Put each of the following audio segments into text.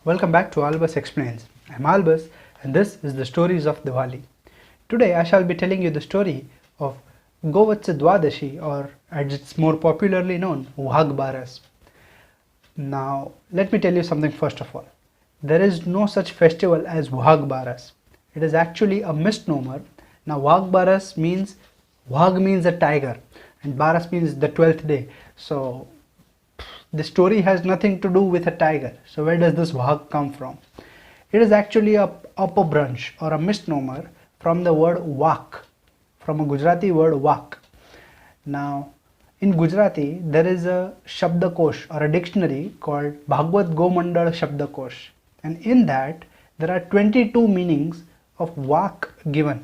Welcome back to Albus Explains. I'm Albus and this is the stories of Diwali. Today I shall be telling you the story of Govatsa Dwadashi, or as it's more popularly known, Vagh Baras. Now let me tell you something first of all. There is no such festival as Vagh Baras. It is actually a misnomer. Now Vagh Baras means, Vagh means a tiger and Baras means the 12th day. So the story has nothing to do with a tiger. So where does this Vagh come from? It is actually a upper branch or a misnomer from the word Vak, from a Gujarati word Vak. Now in Gujarati there is a Shabdakosh or a dictionary called Bhagavad Gomandal Shabdakosh, and in that there are 22 meanings of Vak given.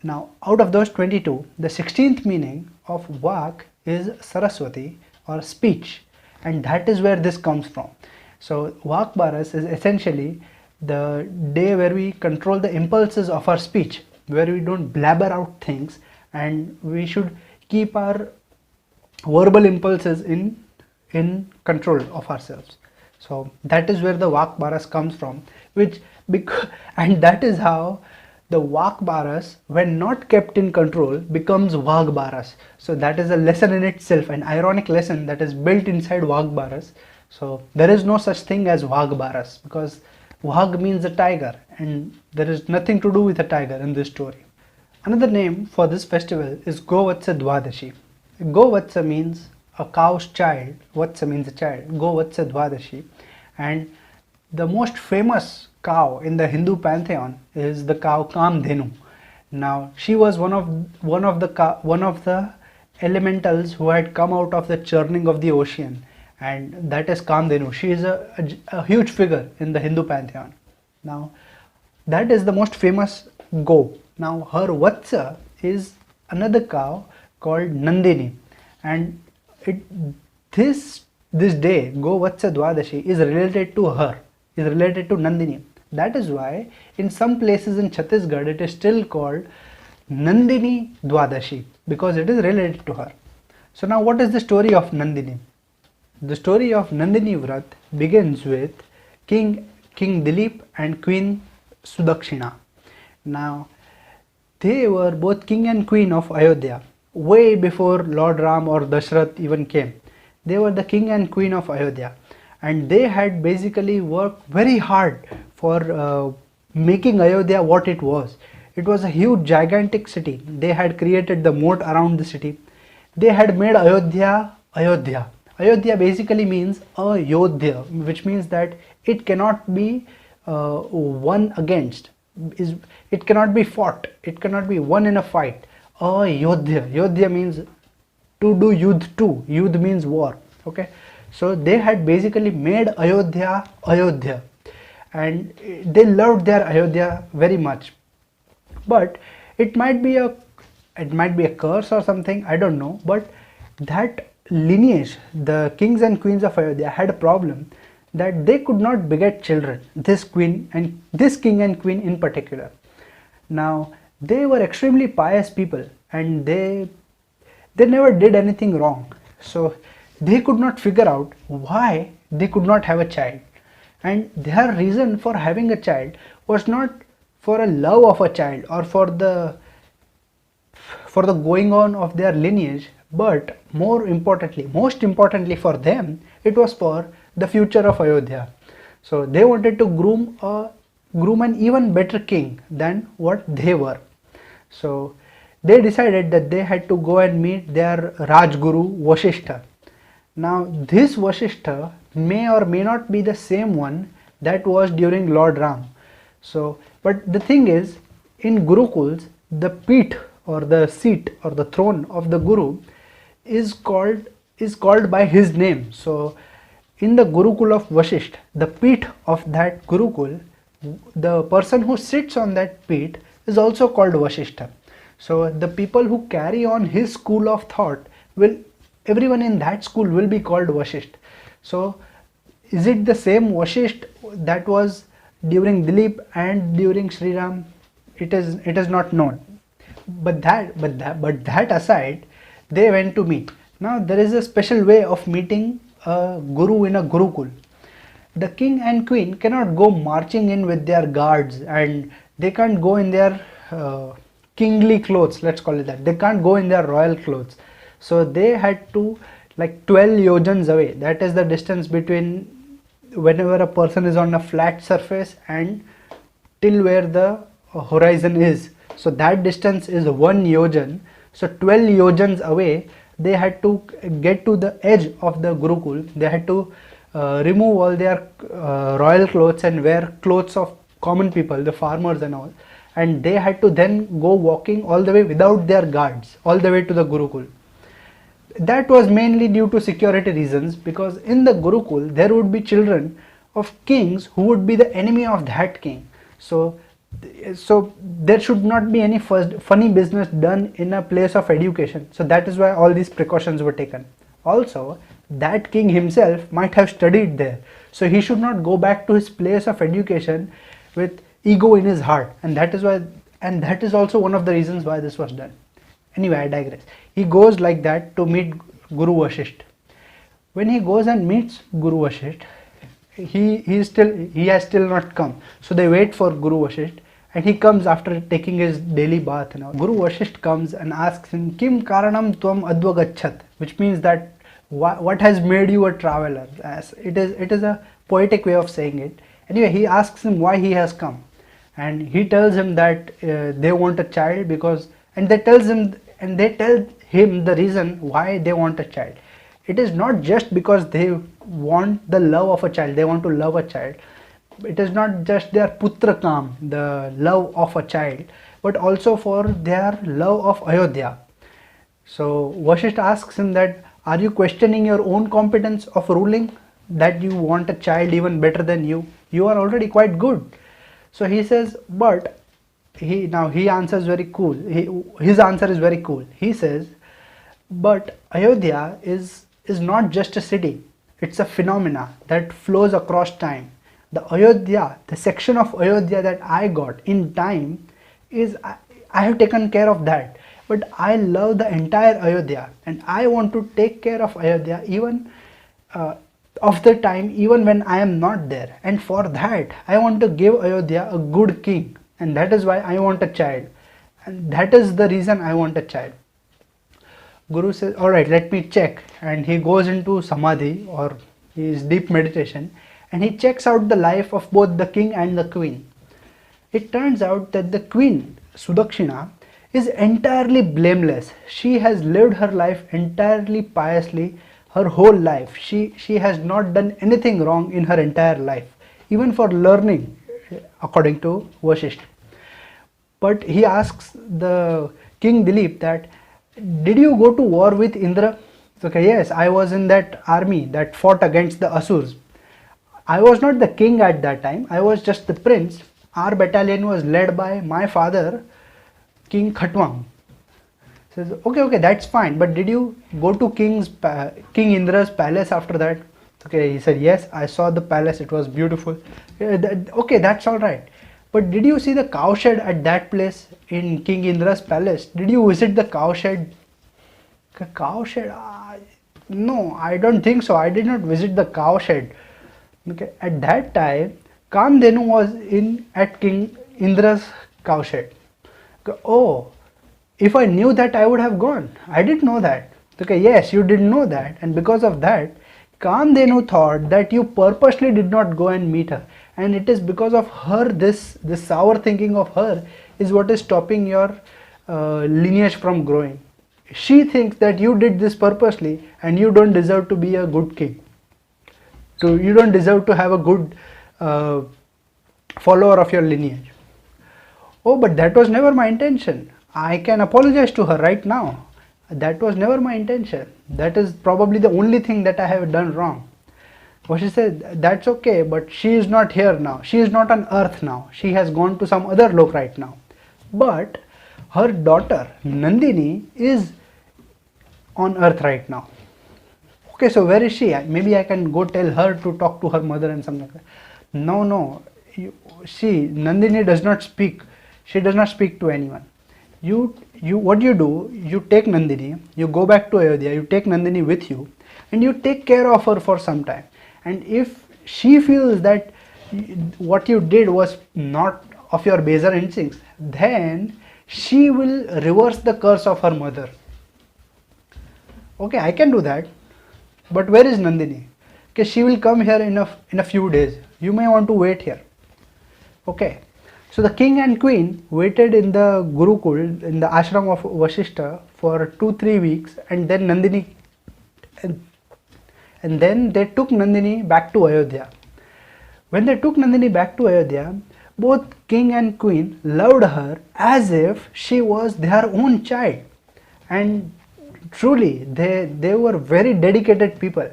Now out of those 22, the 16th meaning of Vak is Saraswati or speech, and that is where this comes from. So Vagh Baras is essentially the day where we control the impulses of our speech, where we don't blabber out things, and we should keep our verbal impulses in control of ourselves. So that is where the Vagh Baras comes from, and that is how the Vagh Baras, when not kept in control, becomes Vagh Baras. So that is a lesson in itself, an ironic lesson that is built inside Vagh Baras. So there is no such thing as Vagh Baras, because Vagh means a tiger and there is nothing to do with a tiger in this story. Another name for this festival is Govatsa Dwadashi. Govatsa means a cow's child, Vatsa means a child, Govatsa Dwadashi, and the most famous cow in the Hindu pantheon is the cow Kamdhenu. Now she was one of the elementals who had come out of the churning of the ocean, and that is Kamdhenu. She is a huge figure in the Hindu pantheon. Now that is the most famous go. Now her Vatsa is another cow called Nandini, and this day Govatsa Dwadashi is related to her, is related to Nandini. That is why in some places in Chhattisgarh it is still called Nandini Dwadashi, because it is related to her. So now what is the story of Nandini? The story of Nandini Vrat begins with King Dileep and Queen Sudakshina. Now they were both king and queen of Ayodhya way before Lord Ram or Dashrath even came. They were the king and queen of Ayodhya, and they had basically worked very hard for making Ayodhya what it was. It was a huge, gigantic city. They had created the moat around the city. They had made Ayodhya Ayodhya. Ayodhya basically means a Yodhya, which means that it cannot be won against. It cannot be fought. It cannot be won in a fight. A Yodhya. Yodhya means to do yudh too. Yudh means war. Okay. So they had basically made Ayodhya Ayodhya, and they loved their Ayodhya very much. But it might be a curse or something, I don't know. But that lineage, the kings and queens of Ayodhya, had a problem that they could not beget children. This king and queen in particular. Now they were extremely pious people, and they never did anything wrong. So they could not figure out why they could not have a child, and their reason for having a child was not for a love of a child or for the going on of their lineage, but most importantly for them, it was for the future of Ayodhya. So they wanted to groom an even better king than what they were. So they decided that they had to go and meet their Rajguru Vasishtha. Now this Vasishtha may or may not be the same one that was during Lord Ram. So, but the thing is, in Gurukuls, the Peeth or the seat or the throne of the Guru is called by his name. So in the Gurukul of Vasishtha, the Peeth of that Gurukul, the person who sits on that Peeth is also called Vasishtha. So the people who carry on his school of thought everyone in that school will be called Vasishtha. So is it the same Vasishtha that was during Dileep and during Sri Ram? It is not known. But that aside, they went to meet. Now there is a special way of meeting a guru in a Gurukul. the king and queen cannot go marching in with their guards, and they can't go in their kingly clothes, let's call it that. They can't go in their royal clothes. So they had to, like 12 yojans away, that is the distance between whenever a person is on a flat surface and till where the horizon is. So that distance is 1 yojan. So 12 yojans away, they had to get to the edge of the Gurukul. They had to remove all their royal clothes and wear clothes of common people, the farmers and all. And they had to then go walking all the way without their guards, all the way to the Gurukul. That was mainly due to security reasons, because in the Gurukul there would be children of kings who would be the enemy of that king. So there should not be any funny business done in a place of education. So that is why all these precautions were taken. Also, that king himself might have studied there, so he should not go back to his place of education with ego in his heart, and that is also one of the reasons why this was done. Anyway, I digress. He goes like that to meet Guru Vasishtha. When he goes and meets Guru Vasishtha, he has still not come. So they wait for Guru Vasishtha, and he comes after taking his daily bath. Guru Vasishtha comes and asks him, Kim karanam tvam advagachat, which means that what has made you a traveler. It is a poetic way of saying it. Anyway, he asks him why he has come, and he tells him that they want a child, because, and they tell him the reason why they want a child. It is not just because they want the love of a child, they want to love a child. It is not just their putra kam, the love of a child, but also for their love of Ayodhya. So Vasishtha asks him that, are you questioning your own competence of ruling, that you want a child even better than you? You are already quite good. So he says, but he answers very cool. His answer is very cool. He says, but Ayodhya is not just a city, it's a phenomena that flows across time. The Ayodhya, the section of Ayodhya that I got in time, is I have taken care of that. But I love the entire Ayodhya, and I want to take care of Ayodhya even of the time, even when I am not there. And for that, I want to give Ayodhya a good king, and that is why I want a child. And that is the reason I want a child. Guru says, alright, let me check. And he goes into samadhi, or his deep meditation, and he checks out the life of both the king and the queen. It turns out that the queen, Sudakshina, is entirely blameless. She has lived her life entirely piously her whole life. She has not done anything wrong in her entire life, even for learning, according to Vasishtha. But he asks the king Dileep that, did you go to war with Indra? Okay, yes, I was in that army that fought against the Asurs. I was not the king at that time, I was just the prince. Our battalion was led by my father, King Khatwang. Says, okay, that's fine, but did you go to King Indra's palace after that? Okay, he said, yes, I saw the palace, it was beautiful. Okay, that's alright. But did you see the cowshed at that place in King Indra's palace? Did you visit the cowshed? Cowshed? No, I don't think so. I did not visit the cowshed. Okay, at that time, Kamdenu was at King Indra's cowshed. Okay, oh, if I knew that, I would have gone. I didn't know that. Okay, yes, you didn't know that, and because of that, Kamdenu thought that you purposely did not go and meet her, and it is because of her, this sour thinking of her is what is stopping your lineage from growing. She thinks that you did this purposely, and you don't deserve to be a good king. You don't deserve to have a good follower of your lineage. Oh, but that was never my intention. I can apologize to her right now. That was never my intention. That is probably the only thing that I have done wrong. But she said, that's okay, but she is not here now. She is not on earth now. She has gone to some other lok right now. But her daughter, Nandini, is on earth right now. Okay, so where is she? Maybe I can go tell her to talk to her mother and something like that. No. Nandini does not speak. She does not speak to anyone. What you do, you take Nandini, you go back to Ayodhya, you take Nandini with you, and you take care of her for some time. And if she feels that what you did was not of your baser instincts, then she will reverse the curse of her mother. Okay, I can do that, but where is Nandini? Okay, she will come here in a few days. You may want to wait here. Okay, so the king and queen waited in the Gurukul, in the ashram of Vashishta for 2-3 weeks, and then and then they took Nandini back to Ayodhya. When they took Nandini back to Ayodhya, both king and queen loved her as if she was their own child. And truly, they were very dedicated people.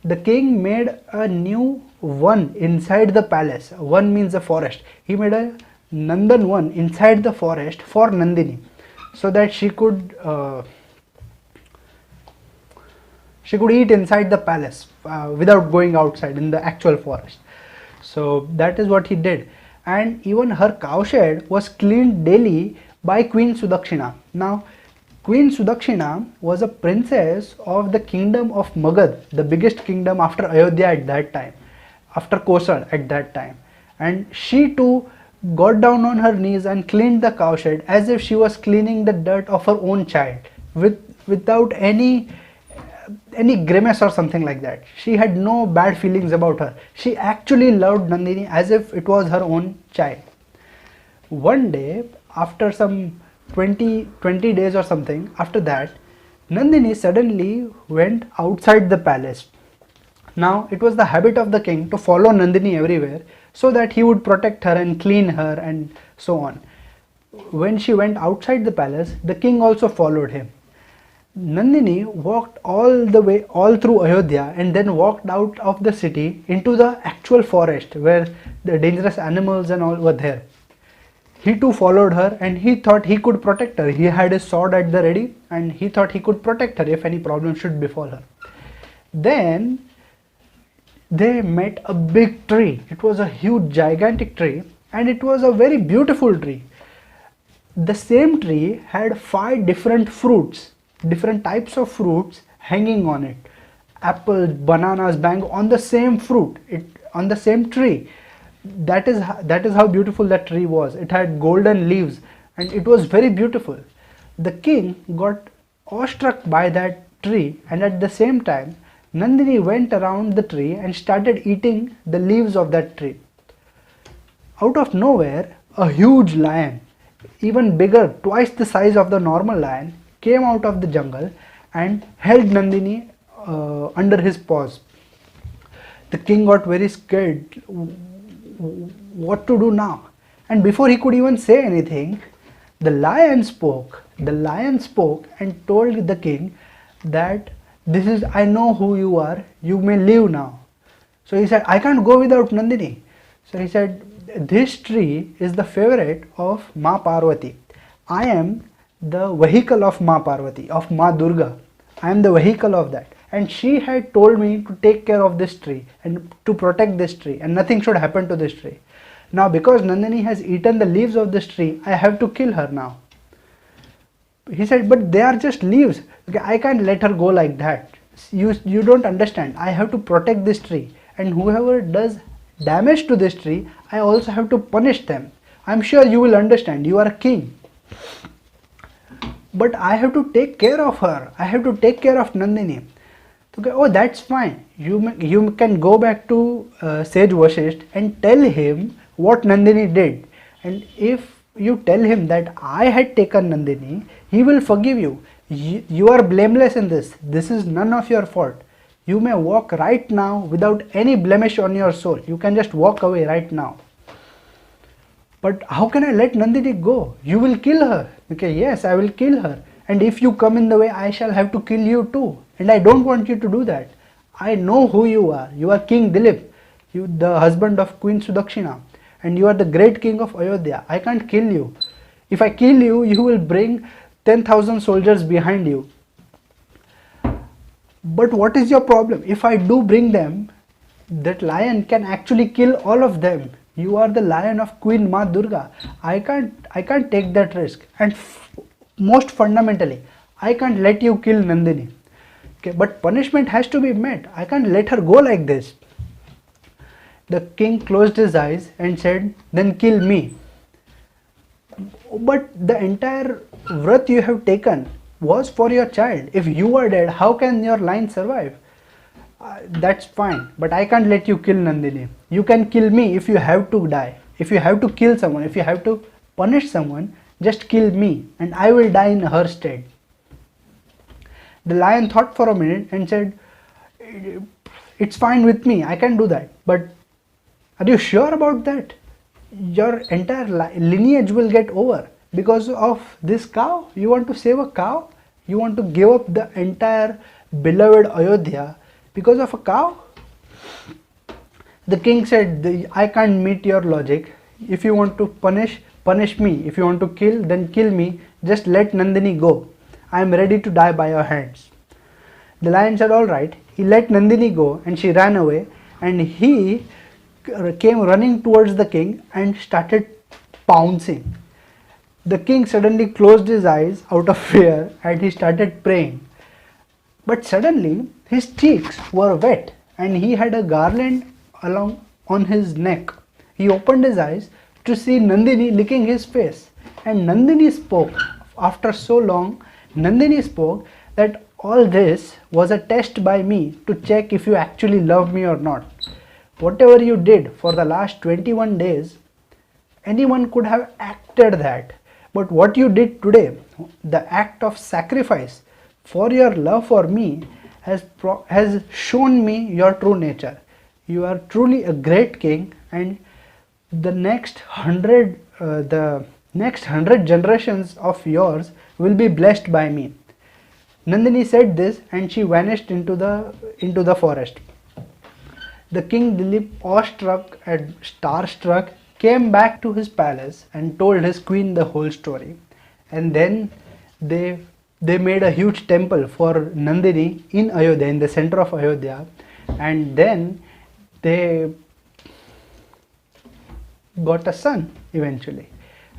The king made a new one inside the palace. One means a forest. He made a Nandan one inside the forest for Nandini, so that she could eat inside the palace without going outside in the actual forest. So that is what he did. And even her cowshed was cleaned daily by Queen Sudakshina. Now, Queen Sudakshina was a princess of the kingdom of Magad, the biggest kingdom after Ayodhya at that time, after Kosal at that time. And she too got down on her knees and cleaned the cowshed as if she was cleaning the dirt of her own child, without any grimace or something like that. She had no bad feelings about her. She actually loved Nandini as if it was her own child. One day, after some 20 days or something, after that, Nandini suddenly went outside the palace. Now, it was the habit of the king to follow Nandini everywhere so that he would protect her and clean her and so on. When she went outside the palace, the king also followed him. Nandini walked all through Ayodhya and then walked out of the city into the actual forest where the dangerous animals and all were there. He too followed her and he thought he could protect her. He had his sword at the ready and he thought he could protect her if any problem should befall her. Then they met a big tree. It was a huge, gigantic tree, and it was a very beautiful tree. The same tree had 5 different types of fruits hanging on it. Apples, bananas, mango on the same fruit, on the same tree. That is how beautiful that tree was. It had golden leaves and it was very beautiful. The king got awestruck by that tree, and at the same time Nandini went around the tree and started eating the leaves of that tree. Out of nowhere, a huge lion, even bigger, twice the size of the normal lion, came out of the jungle and held Nandini under his paws. The king got very scared. What to do now? And before he could even say anything, the lion spoke. The lion spoke and told the king that I know who you are, you may leave now. So he said, I can't go without Nandini. So he said, this tree is the favorite of Ma Parvati. I am the vehicle of Ma Parvati, of Ma Durga. I am the vehicle of that. And she had told me to take care of this tree and to protect this tree, and nothing should happen to this tree. Now because Nandini has eaten the leaves of this tree, I have to kill her now. He said, but they are just leaves. Okay, I can't let her go like that. You don't understand. I have to protect this tree, and whoever does damage to this tree, I also have to punish them. I'm sure you will understand. You are a king. But I have to take care of her. I have to take care of Nandini. Okay, oh, that's fine. You can go back to Sage Vashisht and tell him what Nandini did. And if you tell him that I had taken Nandini, he will forgive you. You are blameless in this. This is none of your fault. You may walk right now without any blemish on your soul. You can just walk away right now. But how can I let Nandini go? You will kill her. Okay, yes, I will kill her. And if you come in the way, I shall have to kill you too. And I don't want you to do that. I know who you are. You are King Dileep, you the husband of Queen Sudakshina, and you are the great king of Ayodhya. I can't kill you. If I kill you, you will bring 10,000 soldiers behind you. But what is your problem? If I do bring them, that lion can actually kill all of them. You are the lion of Queen Ma Durga. I can't take that risk. And most fundamentally, I can't let you kill Nandini. Okay, but punishment has to be met. I can't let her go like this. The king closed his eyes and said, "Then kill me." But the entire vrat you have taken was for your child. If you are dead, how can your line survive? That's fine, but I can't let you kill Nandini. You can kill me if you have to die. If you have to kill someone, if you have to punish someone, just kill me and I will die in her stead. The lion thought for a minute and said, "It's fine with me, I can do that. But are you sure about that? Your entire lineage will get over because of this cow. You want to save a cow? You want to give up the entire beloved Ayodhya because of a cow?" The king said, "I can't meet your logic. If you want to punish, punish me. If you want to kill, then kill me. Just let Nandini go. I am ready to die by your hands." The lion said, "All right." He let Nandini go and she ran away, and he came running towards the king and started pouncing. The king suddenly closed his eyes out of fear and he started praying. But suddenly his cheeks were wet and he had a garland along on his neck. He opened his eyes to see Nandini licking his face, and Nandini spoke. After so long, Nandini spoke that all this was a test by me to check if you actually love me or not. Whatever you did for the last 21 days, anyone could have acted that. But what you did today, the act of sacrifice for your love for me, has shown me your true nature. You are truly a great king, and the next 100 generations of yours will be blessed by me. Nandini said this and she vanished into the forest. The king Dileep, awestruck and starstruck, came back to his palace and told his queen the whole story. And then they made a huge temple for Nandini in Ayodhya, in the center of Ayodhya, and then they got a son eventually.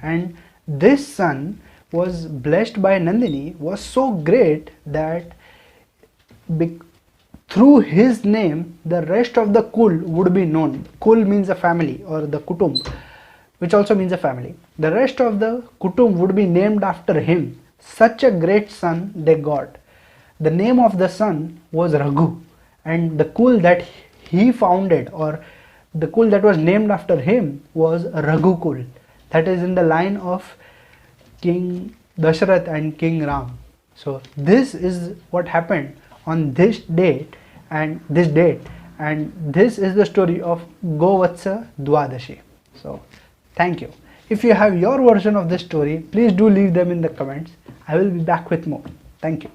And this son was blessed by Nandini, was so great that through his name the rest of the Kul would be known. Kul means a family, or the Kutum, which also means a family. The rest of the Kutum would be named after him. Such a great son they got. The name of the son was Raghu, and the Kul that he founded, or the Kul that was named after him, was Raghu Kul. That is in the line of King Dashrath and King Ram. So this is what happened on this date, and this is the story of Govatsa Dwadashi. So thank you. If you have your version of this story, please do leave them in the comments. I will be back with more. Thank you.